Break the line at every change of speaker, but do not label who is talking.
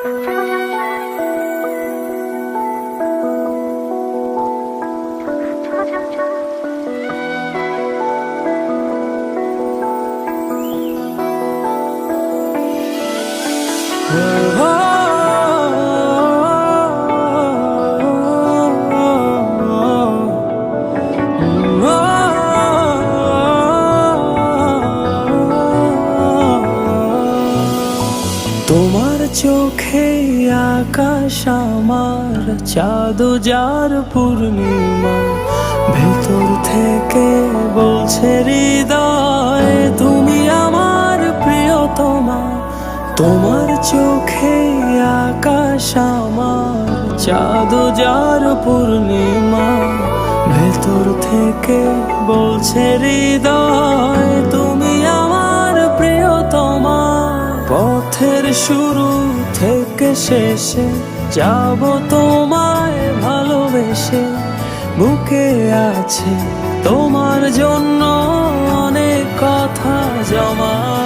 তোমার চোখে আকাশ আমার চাঁদ যার পূর্ণিমা, ভেতর থেকে বলছে হৃদয় তুমি আমার প্রিয়তমা। তোমার চোখে আকাশ আমার চাঁদ যার পূর্ণিমা, ভেতর থেকে বলছে হৃদয় তুমি আমার প্রিয়তমা। পথের শুরু থেকে শেষে যাব তোমায় ভালোবেসে, বুকে আছে তোমার জন্য অনেক কথা জমা।